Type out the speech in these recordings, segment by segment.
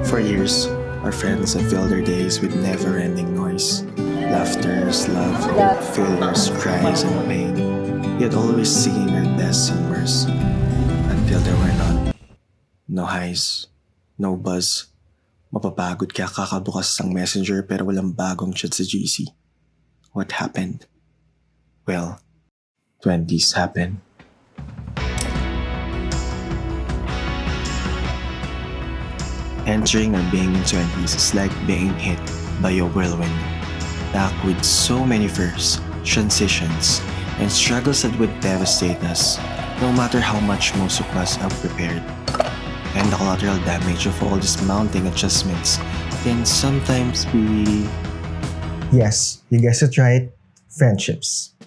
For years, our friends have filled their days with never-ending noise. Laughters, love, failures, cries, and pain. Yet always singing our best and worst. Until there were none. No highs, no buzz. Mapapagod ka kakabukas ng messenger pero walang bagong chat sa GC. What happened? Well, 20s happen. Entering or being in 20s is like being hit by a whirlwind, packed with so many firsts, transitions, and struggles that would devastate us, no matter how much most of us have prepared. And the collateral damage of all these mounting adjustments can sometimes be... Yes, you guessed it right, friendships.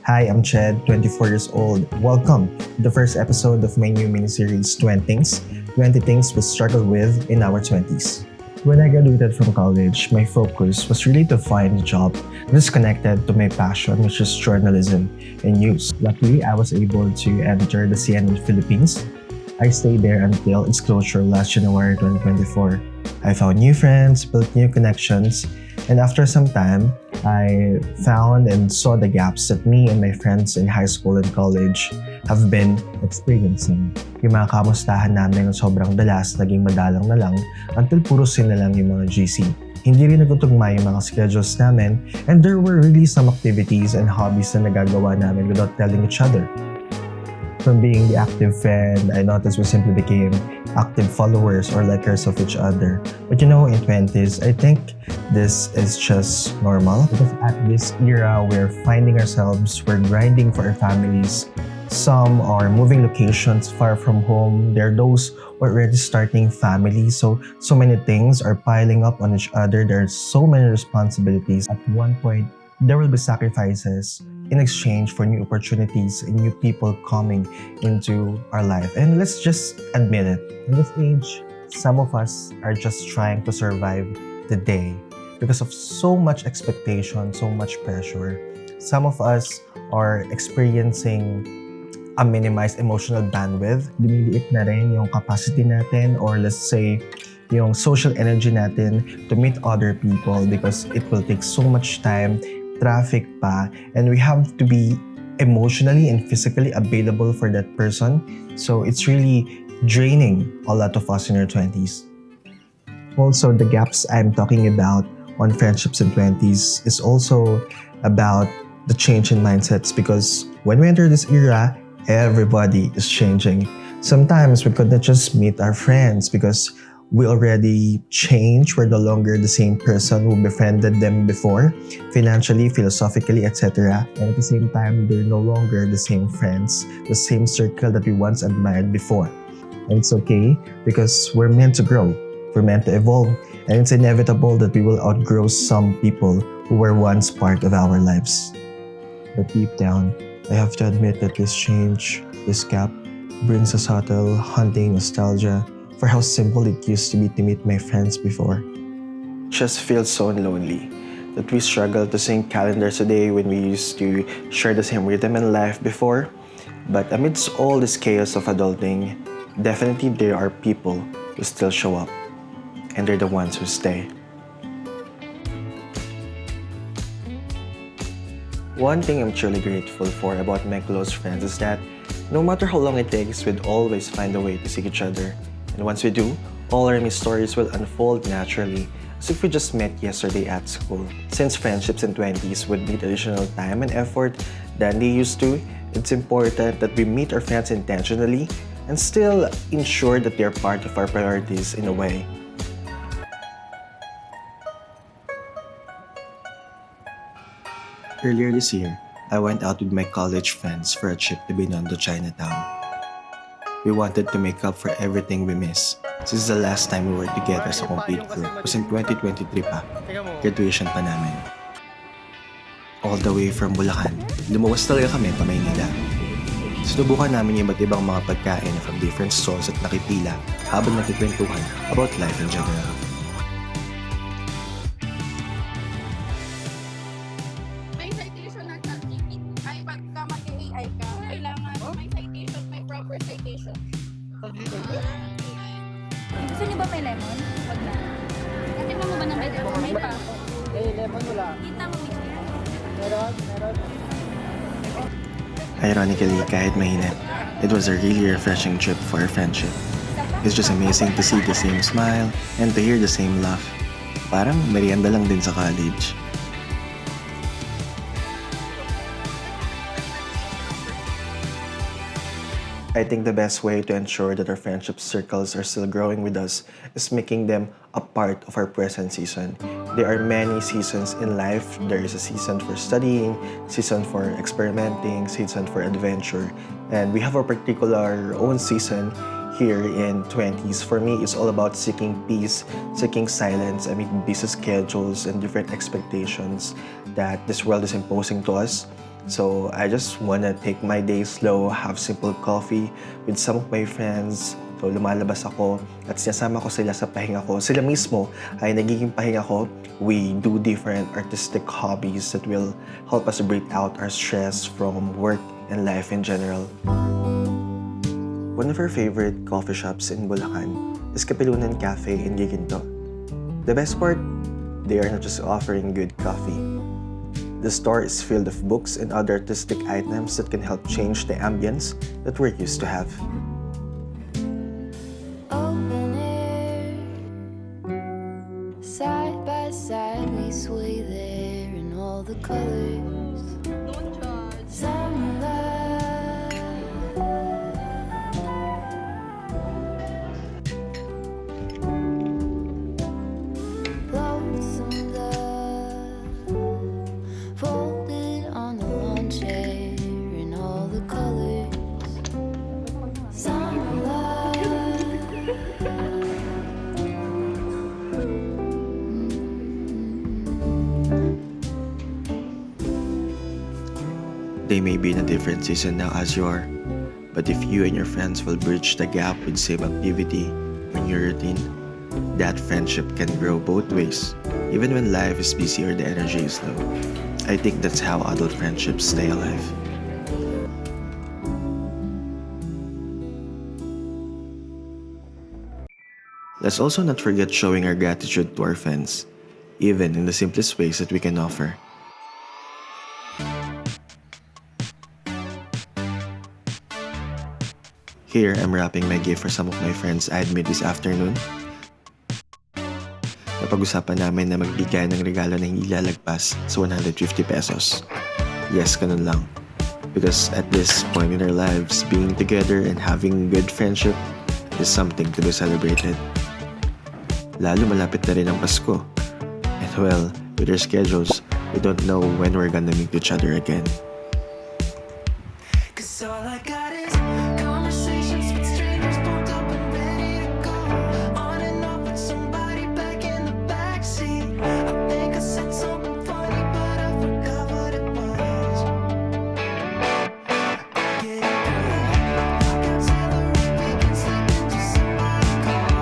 Hi, I'm Ched, 24 years old. Welcome to the first episode of my new miniseries, Twenthings, 20 Things We Struggle With in Our 20s. When I graduated from college, my focus was really to find a job that is connected to my passion, which is journalism and news. Luckily, I was able to enter the Canon Philippines. I stayed there until its closure last January 2024. I found new friends, built new connections, and after some time, I found and saw the gaps that me and my friends in high school and college have been experiencing. Yung mga kamustahan namin sobrang dalas, naging madalang na lang until puro sin na lang yung mga GC. Hindi rin nagtutugma yung mga schedules namin, and there were really some activities and hobbies na nagagawa namin without telling each other. From being the active friend, I noticed we simply became active followers or likers of each other. But you know, in 20s, I think this is just normal. Because at this era, we're finding ourselves, we're grinding for our families. Some are moving locations far from home. There are those who are already starting families. So many things are piling up on each other. There are so many responsibilities. At one point, there will be sacrifices in exchange for new opportunities and new people coming into our life. And let's just admit it. In this age, some of us are just trying to survive the day because of so much expectation, so much pressure. Some of us are experiencing a minimized emotional bandwidth. Lumiliit na rin yung capacity natin, or let's say, yung social energy natin to meet other people because it will take so much time, traffic pa, and we have to be emotionally and physically available for that person. So it's really draining a lot of us in our 20s. Also, the gaps I'm talking about on friendships in 20s is also about the change in mindsets, because when we enter this era, everybody is changing. Sometimes we could not just meet our friends because we already changed. We're no longer the same person who befriended them before, financially, philosophically, etc. And at the same time, they're no longer the same friends, the same circle that we once admired before. And it's okay because we're meant to grow. We're meant to evolve. And it's inevitable that we will outgrow some people who were once part of our lives. But deep down, I have to admit that this change, this gap, brings a subtle, haunting nostalgia for how simple it used to be to meet my friends before. Just feels so lonely that we struggle to sync calendars today when we used to share the same rhythm in life before. But amidst all this chaos of adulting, definitely there are people who still show up, and they're the ones who stay. One thing I'm truly grateful for about my close friends is that no matter how long it takes, we'd always find a way to see each other. And once we do, all our stories will unfold naturally, as if we just met yesterday at school. Since friendships in 20s would need additional time and effort than they used to, it's important that we meet our friends intentionally and still ensure that they're part of our priorities in a way. Earlier this year, I went out with my college friends for a trip to Binondo, Chinatown. We wanted to make up for everything we missed. Since the last time we were together as a complete group was in 2023 pa, graduation pa namin. All the way from Bulacan, lumuwas talaga kami pa Maynila. Sinubukan namin yung iba't ibang mga pagkain from different stalls at nakipila habang nagkikwentuhan about life in general. May citation na sa GPT. Ay, pagka mag-AI ka, kailangan may citation, may proper citation. Gusto niyo ba may may lemon? Wag na. Natikman mo ba ng may lemon? May pa. Lemon wala. Kita mo mismo. Meron. Ironically, kahit mainit, it was a really refreshing trip for our friendship. It's just amazing to see the same smile and to hear the same laugh. Parang merienda lang din sa college. I think the best way to ensure that our friendship circles are still growing with us is making them a part of our present season. There are many seasons in life. There is a season for studying, season for experimenting, season for adventure, and we have a particular own season here in 20s. For me, it's all about seeking peace, seeking silence. I mean, busy schedules and different expectations that this world is imposing to us. So I just wanna take my day slow, have simple coffee with some of my friends. So lumalabas ako at sinasama ko sila sa pahinga ko. Sila mismo ay nagiging pahinga ko. We do different artistic hobbies that will help us breathe out our stress from work and life in general. One of our favorite coffee shops in Bulacan is Kapilunan Cafe in Giginto. The best part, they are not just offering good coffee. The store is filled of books and other artistic items that can help change the ambience that we're used to have. Open air, side by side we sway there in all the colors. Don't judge. Summer love, lonesome love, folded on the lawn chair in all the colors. Summer love. They may be in a different season now as you are, but if you and your friends will bridge the gap with same activity or new routine, that friendship can grow both ways, even when life is busy or the energy is low. I think that's how adult friendships stay alive. Let's also not forget showing our gratitude to our friends, even in the simplest ways that we can offer. Here, I'm wrapping my gift for some of my friends I had met this afternoon. Napag-usapan namin na magbigay ng regalo na hindi lalagpas sa 150 pesos. Yes, ganun lang. Because at this point in our lives, being together and having good friendship is something to be celebrated. Lalo malapit na rin ang Pasko. And well, with our schedules, we don't know when we're gonna meet each other again. Cause all I got is conversations with strangers, pumped up and ready to go. On and off with somebody back in the backseat. I think I said something funny, but I forgot what it was. Get it through. Pockets ever we can slip into somebody cold.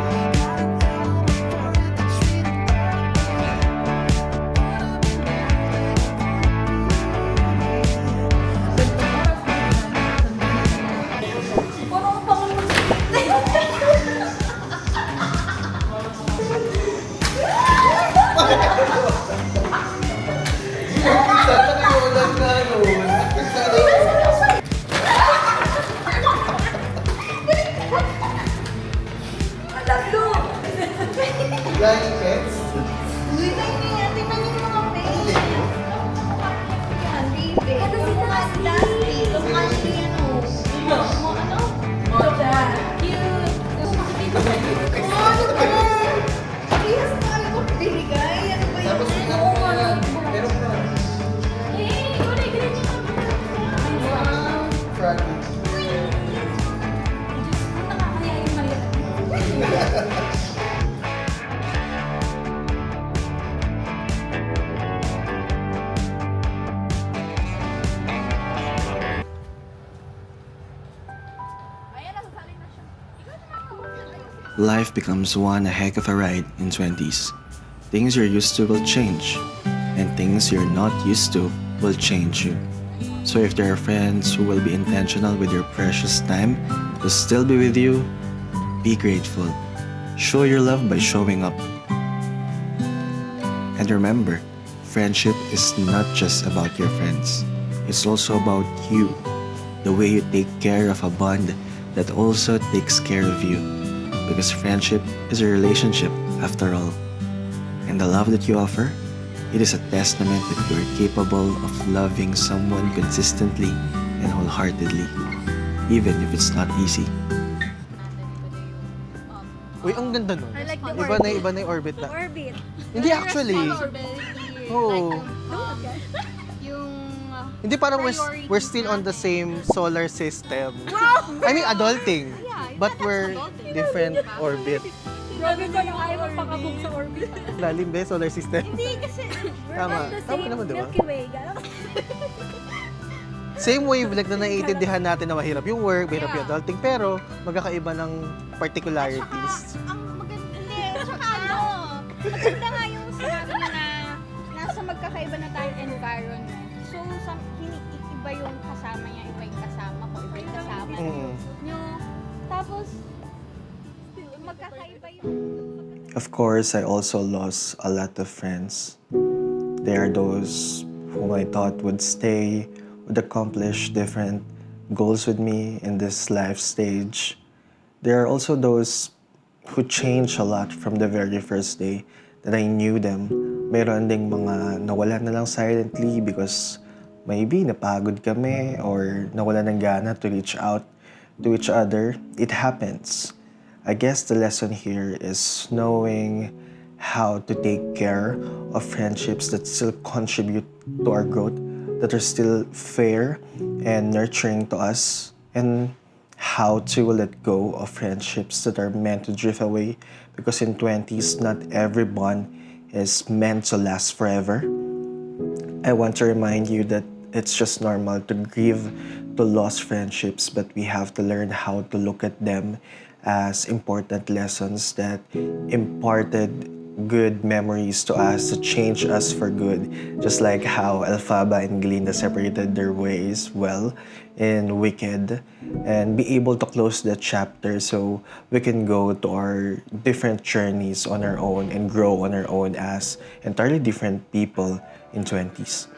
Got an hour before it, the treat it Life becomes one heck of a ride in 20s. Things you're used to will change, and things you're not used to will change you. So if there are friends who will be intentional with your precious time to still be with you, be grateful. Show your love by showing up. And remember, friendship is not just about your friends. It's also about you. The way you take care of a bond that also takes care of you. Because friendship is a relationship after all. And the love that you offer, it is a testament that you are capable of loving someone consistently and wholeheartedly, even if it's not easy. Uy, ang ganda nun. I like the Iba na yung orbit na. Orbit. Hindi actually. Oo. Yung Hindi parang we're still on the same solar system. I mean, adulting. But we're different orbit. Grabe ko lang ayaw magpakabog sa orbit. Lalim ba yung solar system? Hindi kasi we're Tama. on the Tama same naman, diba? Milky Way. Galang Same wavelength na naiintindihan natin na mahirap yung work, mahirap yung adulting, pero magkakaiba ng particularities. ang maganda, hindi, tsaka maganda nga yung sinabi mo na nasa magkakaiba na tayong environment. So, iba yung kasama niya, iba yung kasama ko, iba yung kasama niyo. Tapos, magkakaiba yung... Of course, I also lost a lot of friends. There are those whom I thought would stay, would accomplish different goals with me in this life stage. There are also those who changed a lot from the very first day that I knew them. Mayroon ding mga nawala na lang silently because maybe napagod kami or nawala ng gana to reach out to each other. It happens. I guess the lesson here is knowing how to take care of friendships that still contribute to our growth, that are still fair and nurturing to us, and how to let go of friendships that are meant to drift away, because in 20s, not every bond is meant to last forever. I want to remind you that it's just normal to grieve to lost friendships, but we have to learn how to look at them as important lessons that imparted good memories to us, to change us for good. Just like how Elphaba and Glinda separated their ways well in Wicked, and be able to close that chapter so we can go to our different journeys on our own and grow on our own as entirely different people in 20s.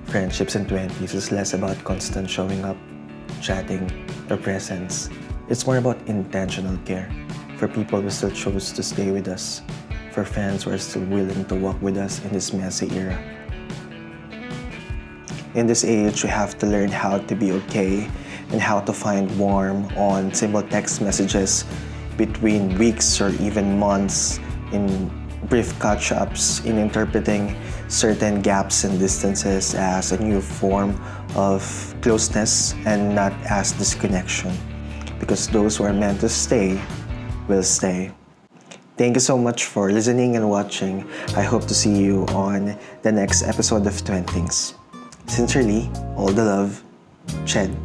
Friendships in 20s is less about constant showing up, chatting, or presence. It's more about intentional care for people who still chose to stay with us, for fans who are still willing to walk with us in this messy era. In this age, we have to learn how to be okay and how to find warmth on simple text messages between weeks or even months, in brief catch-ups, in interpreting certain gaps and distances as a new form of closeness and not as disconnection. Because those who are meant to stay will stay. Thank you so much for listening and watching. I hope to see you on the next episode of Twenthings. Sincerely, all the love, Ched.